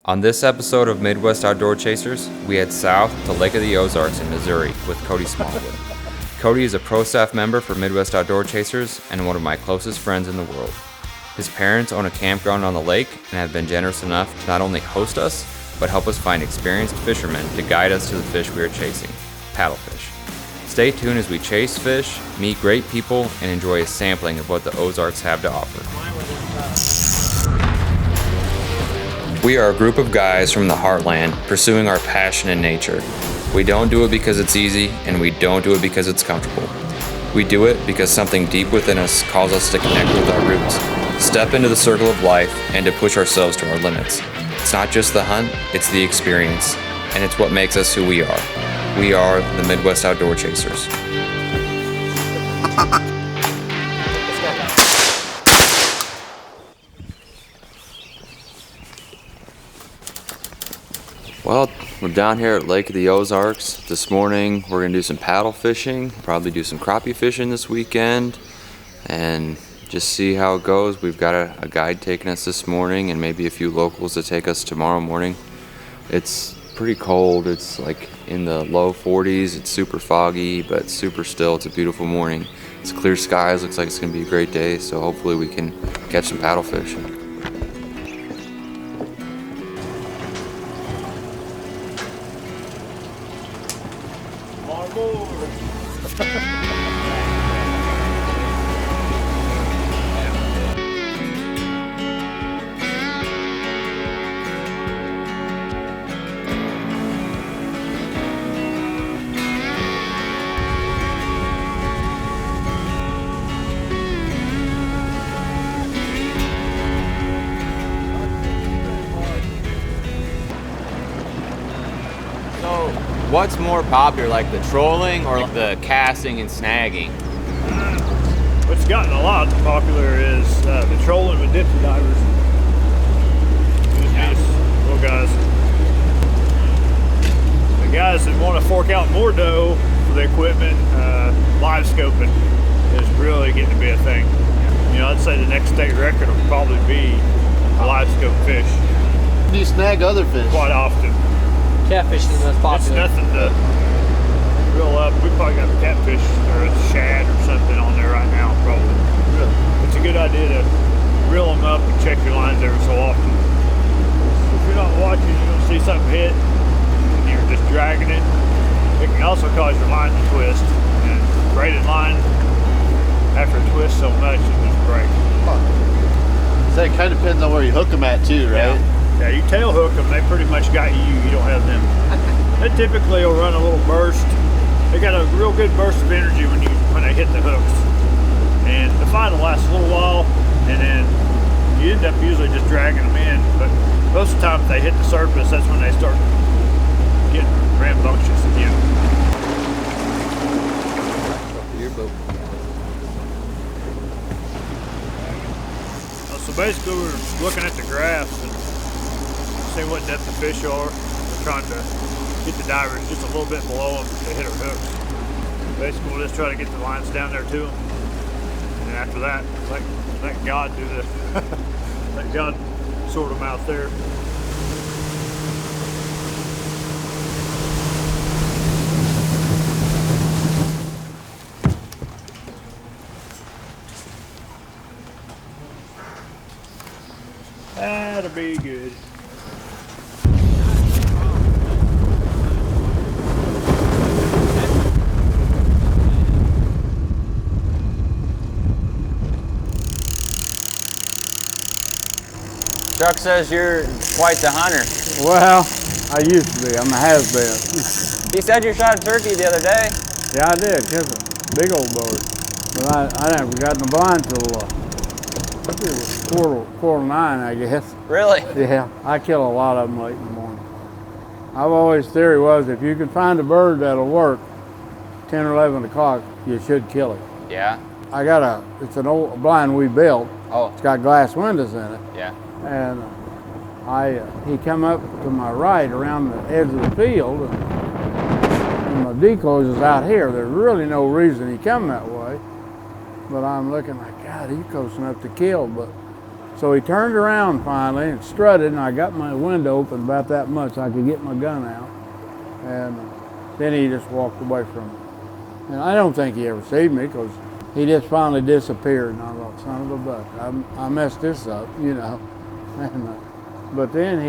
On this episode of Midwest Outdoor Chasers, we head south to Lake of the Ozarks in Missouri with Cody Smallwood. Cody is a pro staff member for Midwest Outdoor Chasers and one of my closest friends in the world. His parents own a campground on the lake and have been generous enough to not only host us, but help us find experienced fishermen to guide us to the fish we are chasing, paddlefish. Stay tuned as we chase fish, meet great people, and enjoy a sampling of what the Ozarks have to offer. We are a group of guys from the heartland pursuing our passion in nature. We don't do it because it's easy, and we don't do it because it's comfortable. We do it because something deep within us calls us to connect with our roots, step into the circle of life, and to push ourselves to our limits. It's not just the hunt, it's the experience, and it's what makes us who we are. We are the Midwest Outdoor Chasers. Well, we're down here at Lake of the Ozarks. This morning we're gonna do some paddle fishing, probably do some crappie fishing this weekend, and just see how it goes. We've got a guide taking us this morning and maybe a few locals to take us tomorrow morning. It's pretty cold. It's like in the low 40s. It's super foggy, but super still. It's a beautiful morning. It's clear skies. Looks like it's gonna be a great day, so hopefully we can catch some paddlefish. What's more popular, like the trolling or the casting and snagging? What's gotten a lot popular is the trolling with dipsy divers. These little guys. The guys that want to fork out more dough for the equipment, live scoping is really getting to be a thing. You know, I'd say the next state record will probably be a live scope fish. Do you snag other fish? Quite often. Catfish is most popular. It's nothing to reel up. We probably got a catfish or a shad or something on there right now, probably. Really? It's a good idea to reel them up and check your lines every so often. If you're not watching, you don't see something hit, and you're just dragging it. It can also cause your line to twist. And braided line, after it twists so much, it just breaks. So it kind of depends on where you hook them at too, right? Yeah, you tail hook them, they pretty much got you. You don't have them. They typically will run a little burst. They got a real good burst of energy when they hit the hooks. And the fight will last a little while, and then you end up usually just dragging them in. But most of the time, if they hit the surface, that's when they start getting rambunctious again. So basically, we're looking at the graphs and see what depth the fish are. We're trying to get the divers just a little bit below them to hit our hooks. Basically, we'll just try to get the lines down there to them, and after that, let God do the let God sort them out there. That'll be good. Chuck says you're quite the hunter. Well, I used to be. I'm a has-been. He said you shot a turkey the other day. Yeah, I did. Just a big old bird. But I never got in the blind till I think it was quarter to 9, I guess. Really? Yeah, I kill a lot of them late in the morning. I've always theory was if you can find a bird that'll work 10 or 11 o'clock, you should kill it. Yeah. I got it's an old blind we built. Oh. It's got glass windows in it. Yeah. And he come up to my right around the edge of the field, and my decoys is out here. There's really no reason he come that way, but I'm looking like, God, he's close enough to kill, but So he turned around finally and strutted, and I got my window open about that much so I could get my gun out. And then he just walked away from me. And I don't think he ever seen me because he just finally disappeared. And I thought, son of a buck, I messed this up, you know. And, but then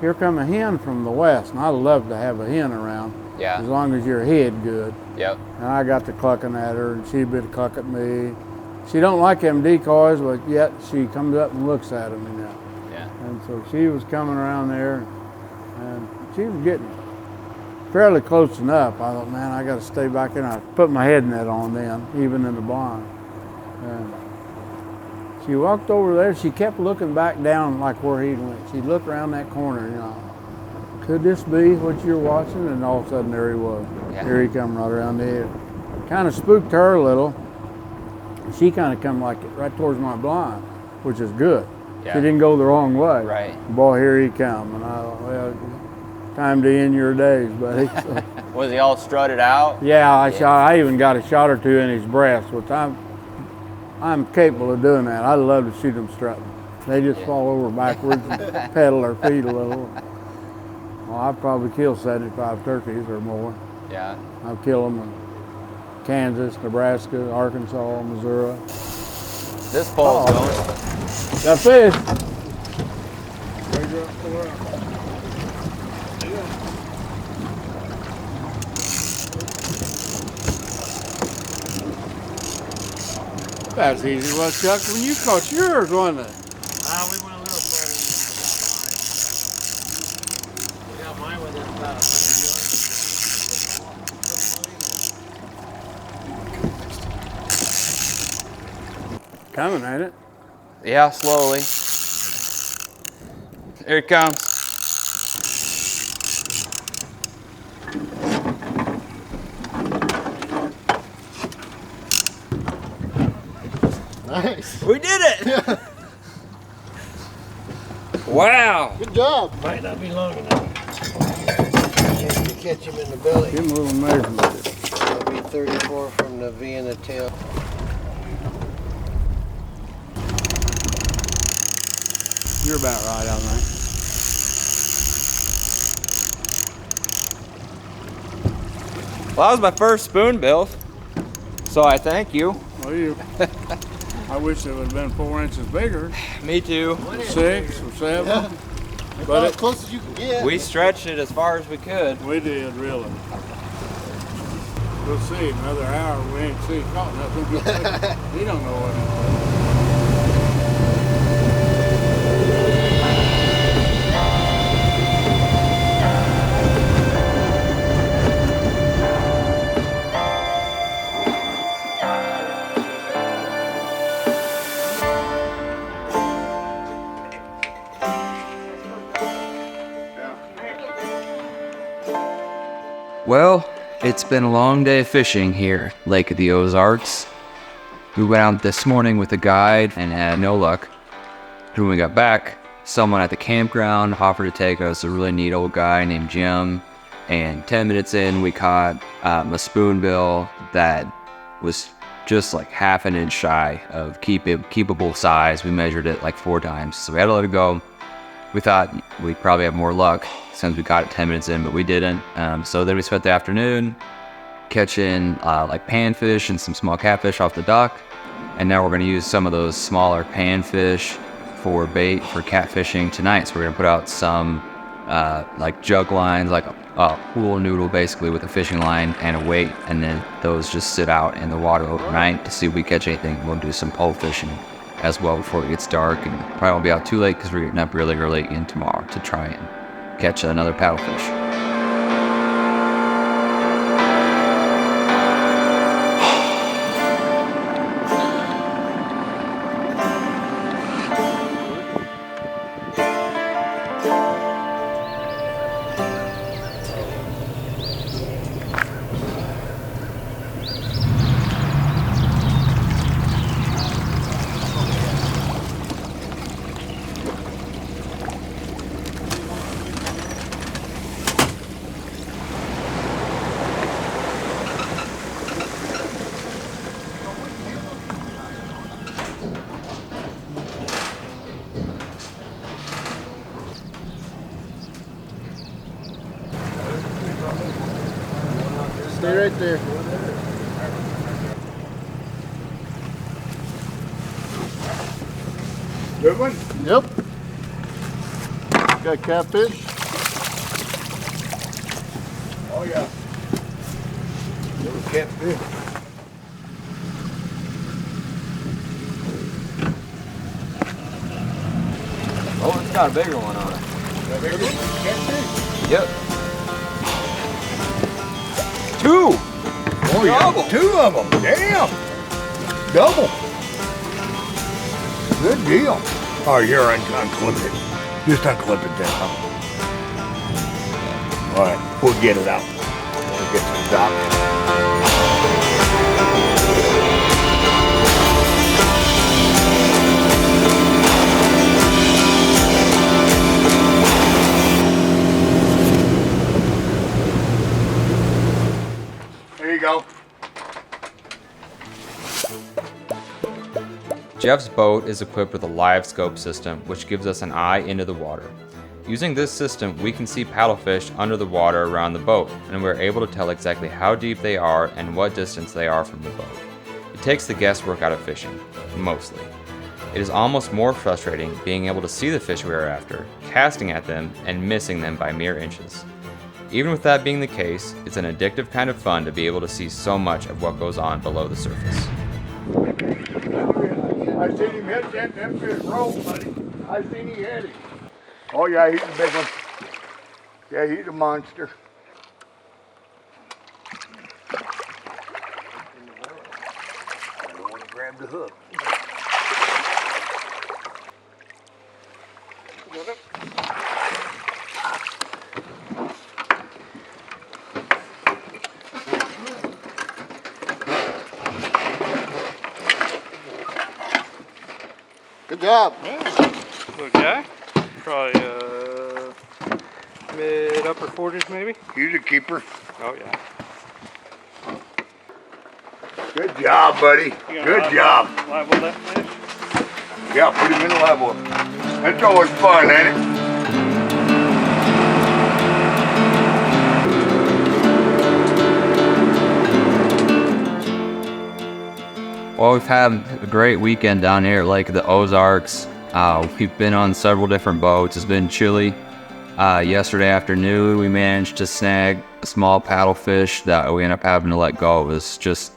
here come a hen from the west, and I love to have a hen around. Yeah. As long as your head good. Yep. And I got to clucking at her, and she'd be to cluck at me. She don't like them decoys, but yet she comes up and looks at them, you know. Yeah. And so she was coming around there, and she was getting fairly close enough. I thought, man, I got to stay back in. I put my head net on then, even in the blind. And she walked over there. She kept looking back down like where he went. She'd look around that corner, you know. Could this be what you're watching? And all of a sudden, there he was. Yeah. Here he come right around the head. Kind of spooked her a little. She kind of come like right towards my blind, which is good. Yeah. She didn't go the wrong way. Right. Boy, here he come. And I thought, well, time to end your days, buddy. So, Was he all strutted out? yeah, I even got a shot or two in his breast, which I'm capable of doing that. I love to shoot them strutting. They just fall over backwards and pedal their feet a little. Well, I've probably killed 75 turkeys or more. Yeah. I've killed them in Kansas, Nebraska, Arkansas, Missouri. This pole's going. Got fish. That's easy. Well, Chuck, when you caught yours, wasn't it? We went a little further than we got mine within about 100 yards. Coming, ain't it? Yeah, slowly. Here it comes. Nice. We did it! Wow! Good job. Might not be long enough. You catch him in the belly. Give him a little measurement. That'll be 34 from the V and the tail. You're about right, I think. Well, that was my first spoonbill, so I thank you. Well, I wish it would have been 4 inches bigger, Me too. 6 or 7. About But as close as you can get. We stretched it as far as we could. we did, really. We'll see. Another hour, we ain't caught nothing. He don't know what it was. Well, it's been a long day of fishing here, Lake of the Ozarks. We went out this morning with a guide and had no luck. When we got back, someone at the campground offered to take us, a really neat old guy named Jim. And 10 minutes in, we caught a spoonbill that was just like half an inch shy of keepable size. We measured it like 4 times, so we had to let it go. We thought we'd probably have more luck since we got it 10 minutes in, but we didn't. So then we spent the afternoon catching like panfish and some small catfish off the dock. And now we're gonna use some of those smaller panfish for bait for catfishing tonight. So we're gonna put out some like jug lines, like a pool noodle basically with a fishing line and a weight. And then those just sit out in the water overnight to see if we catch anything. We'll do some pole fishing as well before it gets dark, and probably won't be out too late because we're getting up really early in tomorrow to try and catch another paddlefish. Stay right there. Good one? Yep. Got catfish. Oh yeah. Little catfish. Oh, it's got a bigger one on it. Catfish? Yep. 2! Oh yeah. Double. 2 of them. Damn. Double. Good deal. Oh, you're unclip it. Just unclip it there. All right, we'll get it out. We'll get some dock. There you go. Jeff's boat is equipped with a live scope system, which gives us an eye into the water. Using this system, we can see paddlefish under the water around the boat, and we're able to tell exactly how deep they are and what distance they are from the boat. It takes the guesswork out of fishing, mostly. It is almost more frustrating being able to see the fish we are after, casting at them, and missing them by mere inches. Even with that being the case, it's an addictive kind of fun to be able to see so much of what goes on below the surface. I seen him hit that fish roll, buddy. I seen he had it. Oh yeah, he's a big one. Yeah, he's a monster. I don't want to grab the hook. Good job. Little guy, probably mid upper 40s maybe. He's a keeper. Oh yeah. Good job, buddy. Good job. Live with that fish. Yeah, put him in the level. That's always fun, ain't it? Well, we've had a great weekend down here at Lake of the Ozarks. We've been on several different boats. It's been chilly. Yesterday afternoon, we managed to snag a small paddlefish that we ended up having to let go. It was just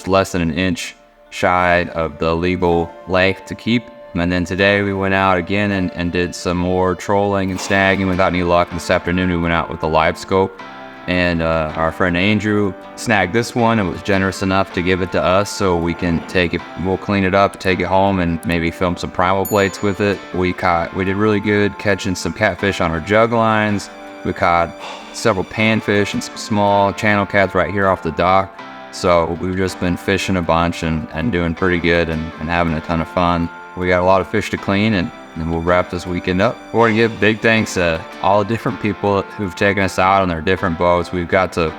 less than an inch shy of the legal length to keep. And then today we went out again and did some more trolling and snagging without any luck. This afternoon we went out with a live scope. And our friend Andrew snagged this one and was generous enough to give it to us so we can take it, we'll clean it up, take it home, and maybe film some primal plates with it. We did really good catching some catfish on our jug lines. We caught several panfish and some small channel cats right here off the dock. So we've just been fishing a bunch and doing pretty good and having a ton of fun. We got a lot of fish to clean, and we'll wrap this weekend up. We want to give big thanks to all the different people who've taken us out on their different boats. We've got to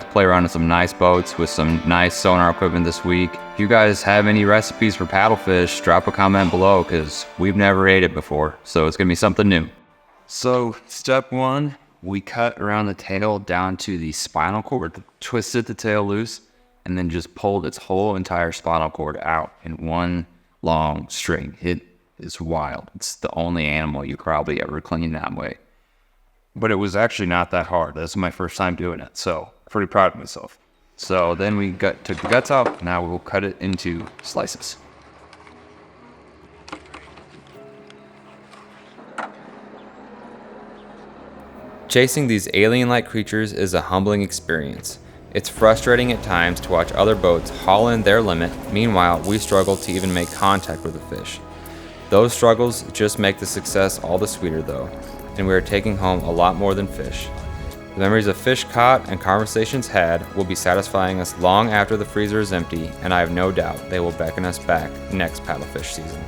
play around in some nice boats with some nice sonar equipment this week. If you guys have any recipes for paddlefish, drop a comment below because we've never ate it before. So it's going to be something new. So step 1, we cut around the tail down to the spinal cord, twisted the tail loose, and then just pulled its whole entire spinal cord out in one long string. It is wild. It's the only animal you probably ever clean that way. But it was actually not that hard. This is my first time doing it, so pretty proud of myself. So then we took the guts out. Now we'll cut it into slices. Chasing these alien-like creatures is a humbling experience. It's frustrating at times to watch other boats haul in their limit. Meanwhile, we struggle to even make contact with the fish. Those struggles just make the success all the sweeter though, and we are taking home a lot more than fish. The memories of fish caught and conversations had will be satisfying us long after the freezer is empty, and I have no doubt they will beckon us back next paddlefish season.